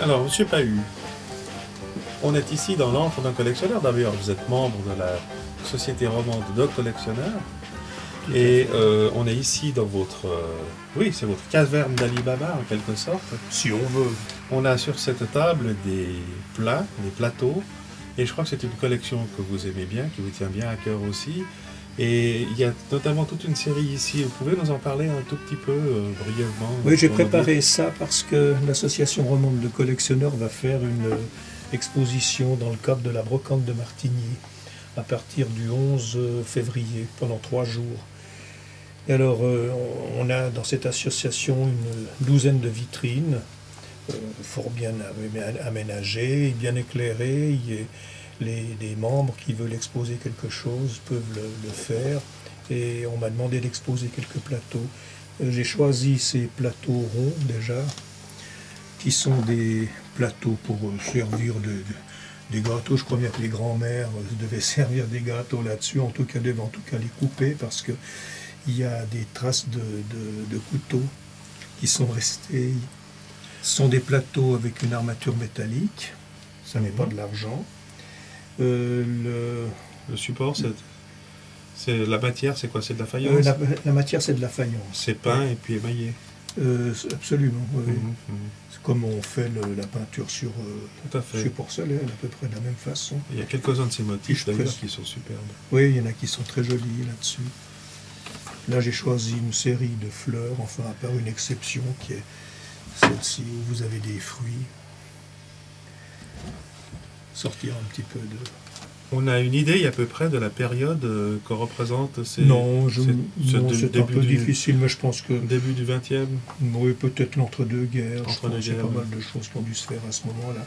Alors, Monsieur Pahu, on est ici dans l'antre d'un collectionneur. D'ailleurs, vous êtes membre de la Société romande de collectionneurs. Et on est ici dans votre... oui, c'est votre caverne d'Ali Baba, en quelque sorte. Si on veut. On a sur cette table des plats, des plateaux. Et je crois que c'est une collection que vous aimez bien, qui vous tient bien à cœur aussi. Et il y a notamment toute une série ici. Vous pouvez nous en parler un tout petit peu, brièvement? Oui, j'ai préparé ça parce que l'association romande de collectionneurs va faire une exposition dans le cadre de la brocante de Martigny à partir du 11 février, pendant 3 jours. Et alors, on a dans cette association une douzaine de vitrines, fort bien aménagées, bien éclairées. Les membres qui veulent exposer quelque chose peuvent le faire. Et on m'a demandé d'exposer quelques plateaux. J'ai choisi ces plateaux ronds déjà, qui sont des plateaux pour servir des gâteaux. Je crois bien que les grands-mères devaient servir des gâteaux là-dessus. En tout cas, devaient en tout cas les couper parce que il y a des traces de couteaux qui sont restés. Ce sont des plateaux avec une armature métallique. Ça n'est pas de l'argent. Le support, c'est la matière, c'est quoi? C'est de la faïence? La matière, c'est de la faïence. C'est peint et puis émaillé. Absolument, oui. C'est comme on fait la peinture sur porcelaine, à peu près de la même façon. Il y a quelques-uns de ces motifs d'ailleurs qui sont superbes. Oui, il y en a qui sont très jolis là-dessus. Là, j'ai choisi une série de fleurs, enfin, à part une exception qui est celle-ci, où vous avez des fruits. Sortir un petit peu de... On a une idée à peu près de la période que représente ces... Non, c'est un peu difficile, mais je pense que... Début du 20e? Oui, peut-être l'entre-deux-guerres. Je pense qu'il y a pas ouais. mal de choses qui ont dû se faire à ce moment-là.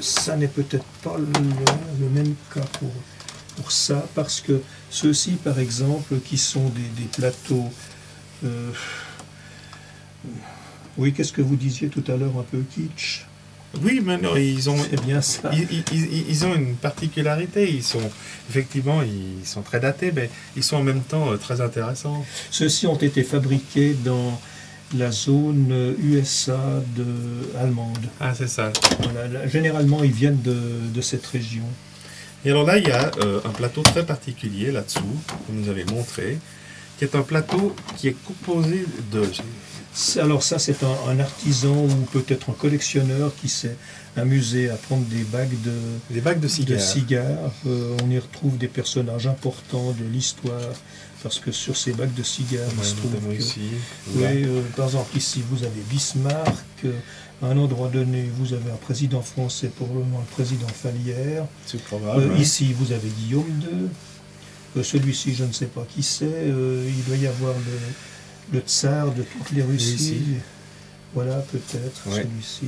Ça n'est peut-être pas le même cas pour ça, parce que ceux-ci, par exemple, qui sont des plateaux... oui, qu'est-ce que vous disiez tout à l'heure, un peu kitsch? Oui, mais non, ils ont... C'est bien ça. Ils ont une particularité, effectivement, ils sont très datés, mais ils sont en même temps très intéressants. Ceux-ci ont été fabriqués dans la zone USA allemande. Ah, c'est ça. Voilà, généralement, ils viennent de cette région. Et alors là, il y a un plateau très particulier là-dessous, que vous nous avez montré, qui est un plateau qui est composé de... Alors ça, c'est un artisan ou peut-être un collectionneur qui s'est amusé à prendre des bagues de cigares. On y retrouve des personnages importants de l'histoire, parce que sur ces bagues de cigares, il se trouve que... Ici, par exemple, ici, vous avez Bismarck. À un endroit donné, vous avez un président français, probablement le président Fallières. C'est probable. Ici, vous avez Guillaume II. Celui-ci, je ne sais pas qui c'est. Il doit y avoir le tsar de toutes les Russies. Voilà, peut-être, celui-ci.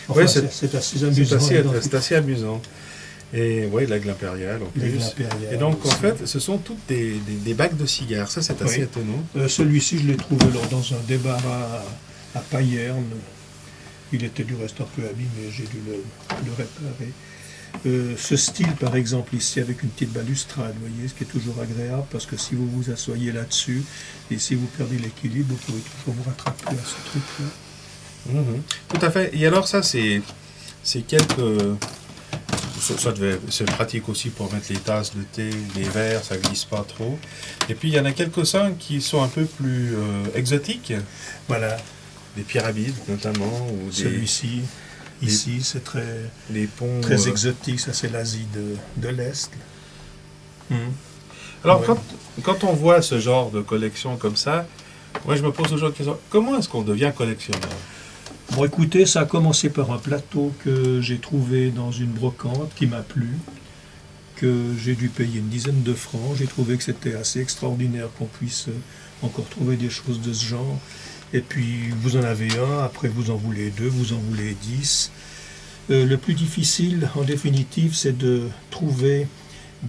Enfin, c'est assez amusant. C'est assez amusant. Et oui, l'aigle impérial en plus. Et donc, en fait, ce sont toutes des bagues de cigares. Ça, c'est assez étonnant. Celui-ci, je l'ai trouvé dans un débarras à Payerne. Il était du reste un peu abîmé, j'ai dû le réparer. Ce style, par exemple, ici, avec une petite balustrade, vous voyez, ce qui est toujours agréable, parce que si vous vous asseyez là-dessus, et si vous perdez l'équilibre, vous pouvez toujours vous rattraper à ce truc-là. Tout à fait. Et alors ça, c'est quelques... c'est pratique aussi pour mettre les tasses de thé, les verres, ça glisse pas trop. Et puis il y en a quelques-uns qui sont un peu plus exotiques. Voilà. Des pyramides notamment. Ou celui-ci, ici, c'est les ponts, très exotique, ça c'est l'Asie de l'Est. Alors quand on voit ce genre de collection comme ça, moi je me pose toujours la question, comment est-ce qu'on devient collectionneur? Bon, écoutez, ça a commencé par un plateau que j'ai trouvé dans une brocante qui m'a plu, que j'ai dû payer une dizaine de francs. J'ai trouvé que c'était assez extraordinaire qu'on puisse encore trouver des choses de ce genre. Et puis, vous en avez un, après vous en voulez deux, vous en voulez 10. Le plus difficile, en définitive, c'est de trouver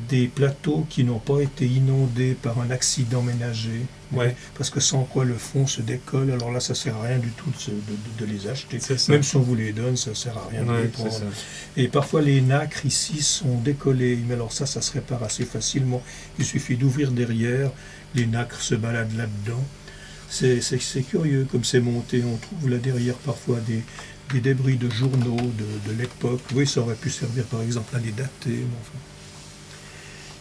des plateaux qui n'ont pas été inondés par un accident ménager. Ouais. Parce que sans quoi le fond se décolle, alors là ça sert à rien du tout de les acheter. Même si on vous les donne, ça sert à rien de les prendre. Ça. Et parfois les nacres ici sont décollés, mais alors ça se répare assez facilement. Il suffit d'ouvrir derrière, les nacres se baladent là-dedans. C'est curieux comme c'est monté, on trouve là derrière parfois des débris de journaux de l'époque. Oui, ça aurait pu servir par exemple à les dater. Mais enfin.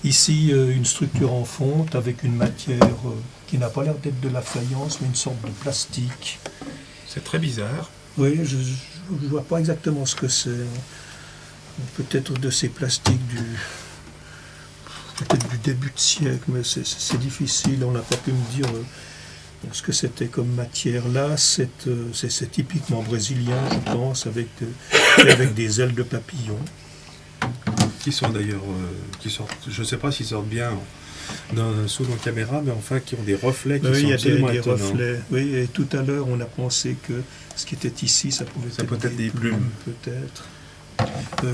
Ici, une structure en fonte avec une matière qui n'a pas l'air d'être de la faïence, mais une sorte de plastique. C'est très bizarre. Oui, je ne vois pas exactement ce que c'est. Peut-être de ces plastiques peut-être du début de siècle, mais c'est difficile. On n'a pas pu me dire ce que c'était comme matière. Là, c'est typiquement brésilien, je pense, avec des ailes de papillon. Qui sont d'ailleurs, qui sortent, je ne sais pas s'ils sortent bien sous nos caméras, mais enfin qui ont des reflets qui sont absolument étonnants. Reflets. Oui, et tout à l'heure on a pensé que ce qui était ici, ça pouvait être des plumes. Peut-être.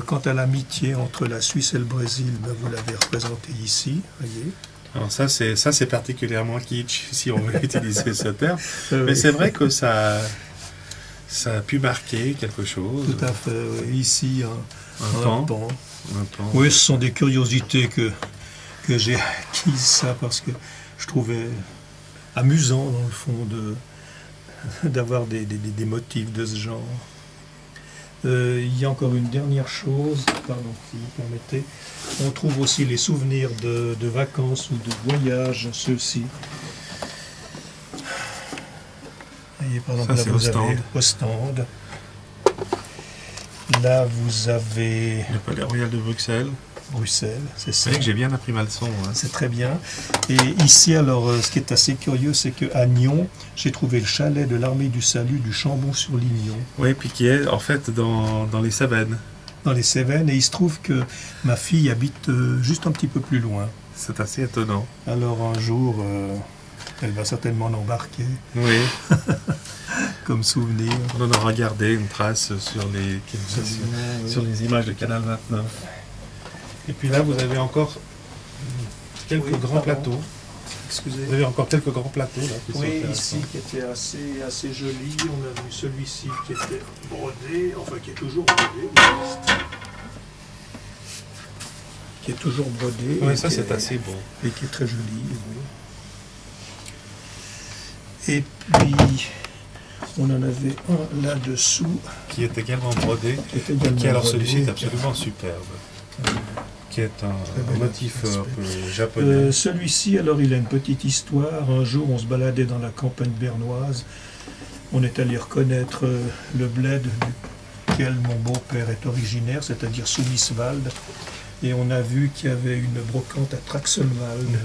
Quant à l'amitié entre la Suisse et le Brésil, vous l'avez représenté ici, voyez. Alors ça c'est particulièrement kitsch, si on veut utiliser ce terme, mais c'est vrai que ça a pu marquer quelque chose. Tout à fait. Oui. Ici, un pan. Oui, ce sont des curiosités que j'ai acquises, ça, parce que je trouvais amusant, dans le fond, d'avoir des motifs de ce genre. Il y a encore une dernière chose, pardon, si vous permettez. On trouve aussi les souvenirs de vacances ou de voyages, ceux-ci. Voyez, par exemple, ça, là, vous avez au stand. Là, vous avez... Le Palais Royal de Bruxelles. Bruxelles, c'est ça. C'est vrai que j'ai bien appris ma leçon. Hein. C'est très bien. Et ici, alors, ce qui est assez curieux, c'est qu'à Nyon, j'ai trouvé le chalet de l'armée du salut du Chambon-sur-Lignon. Oui, puis qui est en fait dans les Cévennes. Dans les Cévennes, et il se trouve que ma fille habite juste un petit peu plus loin. C'est assez étonnant. Alors un jour, elle va certainement l'embarquer. Oui. Comme souvenir. On en aura gardé une trace sur les images de Canal 29. Et puis là, vous avez encore quelques grands plateaux. Excusez. Vous avez encore quelques grands plateaux là. Oui, ici qui était assez joli. On a vu celui-ci qui était brodé, enfin qui est toujours brodé. Qui est toujours brodé. Oui, ça c'est assez beau. Et qui est très joli. Oui. Et puis, on en avait un là-dessous. Qui est également brodé. Alors celui-ci est absolument superbe. Qui est un motif un peu japonais. Celui-ci, alors il a une petite histoire. Un jour, on se baladait dans la campagne bernoise. On est allé reconnaître le bled duquel mon beau-père est originaire, c'est-à-dire Soumiswald. Et on a vu qu'il y avait une brocante à Traxelwald.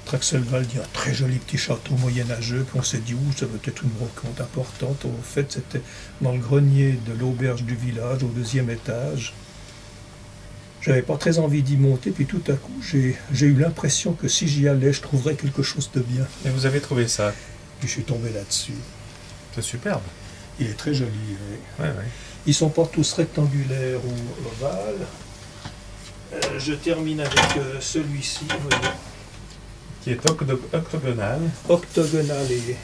Traxelwald, il y a un très joli petit château moyenâgeux. Puis on s'est dit, ça peut être une brocante importante. En fait, c'était dans le grenier de l'auberge du village, au 2e étage. J'avais pas très envie d'y monter, puis tout à coup, j'ai eu l'impression que si j'y allais, je trouverais quelque chose de bien. Et vous avez trouvé ça? Puis je suis tombé là-dessus. C'est superbe. Il est très joli, oui. Ouais. Ils sont pas tous rectangulaires ou ovales. Je termine avec celui-ci, vous voyez. Qui est octogonal. Octogonal et...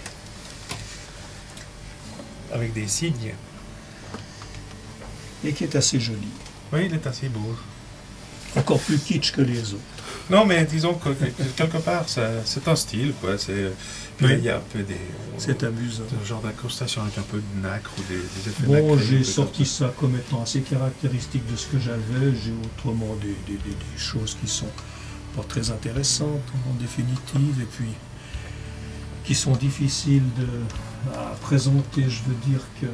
avec des signes. Et qui est assez joli. Oui, il est assez beau. Encore plus kitsch que les autres. Non, mais disons que quelque part, c'est un style, quoi. Puis Oui. il y a un peu des... C'est amusant. Ce genre d'incrustation avec un peu de nacre ou des effets Bon, nacrés, j'ai des sorti trucs ça comme étant assez caractéristique de ce que j'avais. J'ai autrement des choses qui sont pas très intéressantes en définitive, et puis qui sont difficiles à présenter. Je veux dire que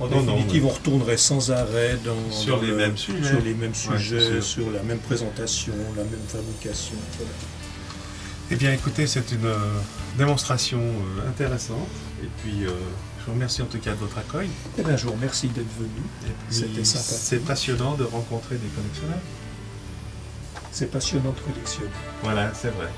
en définitive, on retournerait sans arrêt sur les mêmes sujets. sur les mêmes sujets, Ouais, sur la même présentation, la même fabrication. Voilà. Eh bien, écoutez, c'est une démonstration intéressante. Et puis, je vous remercie en tout cas de votre accueil. Eh bien, je vous remercie d'être venu. Et puis, C'était sympathique. c'est passionnant de rencontrer des collectionneurs. C'est passionnant de collectionner. Voilà, c'est vrai.